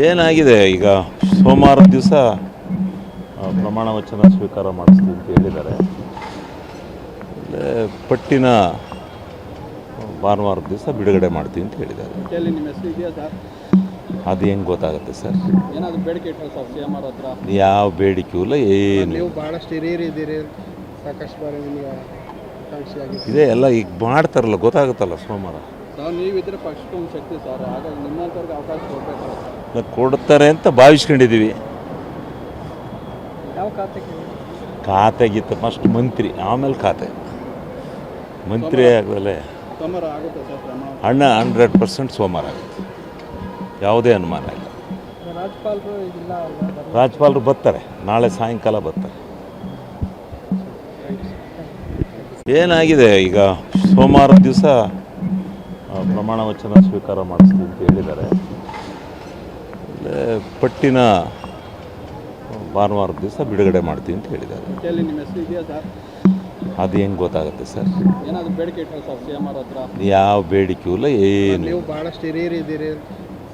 ಏನಾಗಿದೆ ಈಗ ಸೋಮವಾರದ ದಿವಸ ಪ್ರಮಾಣ ವಚನ ಸ್ವೀಕಾರ ಮಾಡಿಸ್ತೀವಿ ಅಂತ ಹೇಳಿದ್ದಾರೆ. ಪಟ್ಟಿನ ಭಾನುವಾರದ ದಿವಸ ಬಿಡುಗಡೆ ಮಾಡ್ತೀವಿ ಅಂತ ಹೇಳಿದ್ದಾರೆ. ನಿಮ್ಮ ಹೆಸರು ಇದೆಯಾ ಸರ್? ಅದು ಹೆಂಗೆ ಗೊತ್ತಾಗುತ್ತೆ ಸರ್? ಏನಾದರೂ ಬೇಡಿಕೆ ಇಟ್ಟರೆ ಸರ್ ಸಿ ಎಮ್ ಅವ್ರ ಹತ್ರ? ಯಾವ ಬೇಡಿಕೆಯೂ ಇಲ್ಲ, ಏನು. ನೀವು ಭಾಳಷ್ಟು ಹಿರಿಯರಿದ್ದೀರಿ, ಸಾಕಷ್ಟು ಬಾರಿ ನಿಮಗೆ ಆಕಾಂಕ್ಷಿ ಆಗಿದೆ. ಇದೇ ಎಲ್ಲ ಈಗ ಮಾಡ್ತಾರಲ್ಲ, ಗೊತ್ತಾಗುತ್ತಲ್ಲ ಸೋಮವಾರ. ಸರ್ ನೀವಿದ್ರೆ ಪಕ್ಷಕ್ಕೆ ಒಂದು ಶಕ್ತಿ ಸರ್, ಹಾಗಾಗಿ ನಿಮ್ಮಂಥವ್ರಿಗೆ ಅವಕಾಶ ಕೊಡಬೇಕಲ್ಲ ಸರ್? ಕೊಡ್ತಾರೆ ಅಂತ ಭಾವಿಸ್ಕೊಂಡಿದ್ದೀವಿ. ಯಾವ ಖಾತೆಗೆ? ಖಾತೆಗಿತ್ತು ಫಸ್ಟ್ ಮಂತ್ರಿ, ಆಮೇಲೆ ಖಾತೆ. ಮಂತ್ರಿ ಆಗಲೇ ಸೋಮವಾರ ಆಗುತ್ತೆ ಸರ್ ಪ್ರಮಾಣ? 100% ಸೋಮವಾರ ಆಗುತ್ತೆ, ಯಾವುದೇ ಅನುಮಾನ ಇಲ್ಲ. ರಾಜ್ಯಪಾಲರು ಇಲ್ಲ? ರಾಜ್ಯಪಾಲರು ಬರ್ತಾರೆ, ನಾಳೆ ಸಾಯಂಕಾಲ ಬರ್ತಾರೆ. ಏನಾಗಿದೆ ಈಗ ಸೋಮವಾರದ ದಿವಸ ಪ್ರಮಾಣ ವಚನ ಸ್ವೀಕಾರ ಮಾಡಿಸ್ತೀವಿ ಅಂತ ಹೇಳಿದ್ದಾರೆ. ಪಟ್ಟಿನ ಭಾನುವಾರದ ದಿವಸ ಬಿಡುಗಡೆ ಮಾಡ್ತೀವಿ ಅಂತ ಹೇಳಿದ್ದಾರೆ. ನಿಮ್ಮ ಹೆಸರು ಇದೆಯಾ ಸರ್? ಅದು ಹೆಂಗೆ ಗೊತ್ತಾಗುತ್ತೆ ಸರ್? ಏನಾದರೂ ಬೇಡಿಕೆ ಇಟ್ಟರೆ ಸರ್ ಸಿ ಎಮ್ ಅವ್ರ ಹತ್ರ? ಯಾವ ಬೇಡಿಕೆಯೂ ಇಲ್ಲ, ಏನು. ನೀವು ಭಾಳಷ್ಟು ಹಿರಿಯರಿದ್ದೀರಿ,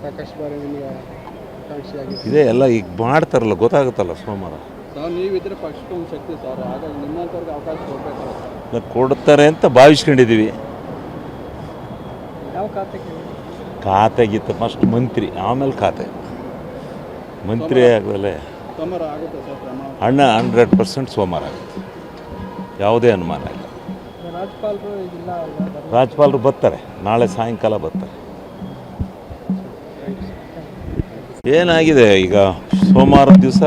ಸಾಕಷ್ಟು ಬಾರಿ ನಿಮಗೆ ಆಕಾಂಕ್ಷಿ ಆಗಿದೆ. ಇದೇ ಎಲ್ಲ ಈಗ ಮಾಡ್ತಾರಲ್ಲ, ಗೊತ್ತಾಗುತ್ತಲ್ಲ ಸೋಮವಾರ. ಸರ್ ನೀವಿದ್ರೆ ಪಕ್ಷಕ್ಕೆ ಒಂದು ಶಕ್ತಿ ಸರ್, ಹಾಗಾಗಿ ನಿಮ್ಮಂಥವ್ರಿಗೆ ಅವಕಾಶ ಕೊಡಬೇಕಲ್ಲ ಸರ್? ಕೊಡ್ತಾರೆ ಅಂತ ಭಾವಿಸ್ಕೊಂಡಿದ್ದೀವಿ. ಯಾವ ಖಾತೆಗೆ? ಖಾತೆಗಿತ್ತು ಫಸ್ಟ್ ಮಂತ್ರಿ, ಆಮೇಲೆ ಖಾತೆ. ಮಂತ್ರಿ ಆಗಲೇ ಸೋಮವಾರ ಆಗುತ್ತೆ ಸರ್ ಪ್ರಮಾಣ? 100% ಸೋಮವಾರ ಆಗುತ್ತೆ, ಯಾವುದೇ ಅನುಮಾನ ಇಲ್ಲ. ರಾಜ್ಯಪಾಲರು ಇಲ್ಲ? ರಾಜ್ಯಪಾಲರು ಬರ್ತಾರೆ, ನಾಳೆ ಸಾಯಂಕಾಲ ಬರ್ತಾರೆ. ಏನಾಗಿದೆ ಈಗ ಸೋಮವಾರದ ದಿವಸ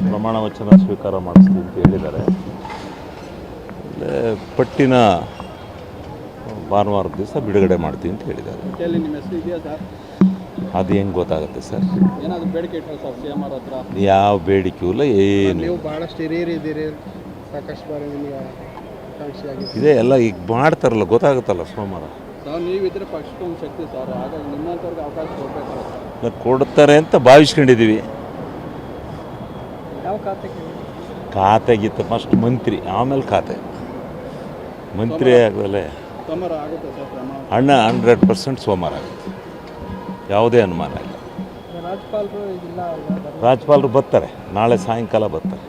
ಪ್ರಮಾಣ ವಚನ ಸ್ವೀಕಾರ ಮಾಡಿಸ್ತೀವಿ ಅಂತ ಹೇಳಿದ್ದಾರೆ. ಪಟ್ಟಿನ ಭಾನುವಾರದ ದಿವಸ ಬಿಡುಗಡೆ ಮಾಡ್ತೀವಿ ಅಂತ ಹೇಳಿದ್ದಾರೆ. ನಿಮ್ಮ ಹೆಸರು ಇದೆಯಾ ಸರ್? ಅದು ಹೆಂಗೆ ಗೊತ್ತಾಗುತ್ತೆ ಸರ್? ಏನಾದರೂ ಬೇಡಿಕೆ ಇಟ್ಟರೆ ಸರ್ ಸಿ ಎಮ್ ಅವ್ರ ಹತ್ರ? ಯಾವ ಬೇಡಿಕೆಯೂ ಇಲ್ಲ, ಏನು. ನೀವು ಭಾಳಷ್ಟು ಹಿರಿಯರಿದ್ದೀರಿ, ಸಾಕಷ್ಟು ಬಾರಿ ನಿಮಗೆ ಆಕಾಂಕ್ಷಿ ಆಗಿದೆ. ಇದೇ ಎಲ್ಲ ಈಗ ಮಾಡ್ತಾರಲ್ಲ, ಗೊತ್ತಾಗುತ್ತಲ್ಲ ಸೋಮವಾರ. ಸರ್ ನೀವಿದ್ರೆ ಪಕ್ಷಕ್ಕೆ ಒಂದು ಶಕ್ತಿ ಸರ್, ಹಾಗಾಗಿ ನಿಮ್ಮಂಥವ್ರಿಗೆ ಅವಕಾಶ ಕೊಡಬೇಕಲ್ಲ ಸರ್? ಕೊಡ್ತಾರೆ ಅಂತ ಭಾವಿಸ್ಕೊಂಡಿದ್ದೀವಿ. ಯಾವ ಖಾತೆಗೆ? ಖಾತೆಗಿತ್ತು ಫಸ್ಟ್ ಮಂತ್ರಿ, ಆಮೇಲೆ ಖಾತೆ. ಮಂತ್ರಿ ಆಗಲೇ ಸೋಮವಾರ ಆಗುತ್ತೆ ಸರ್ ಪ್ರಮಾಣ? 100% ಸೋಮವಾರ ಆಗುತ್ತೆ, ಯಾವುದೇ ಅನುಮಾನ ಇಲ್ಲ. ರಾಜ್ಯಪಾಲರು ಇಲ್ಲ? ರಾಜ್ಯಪಾಲರು ಬರ್ತಾರೆ, ನಾಳೆ ಸಾಯಂಕಾಲ ಬರ್ತಾರೆ.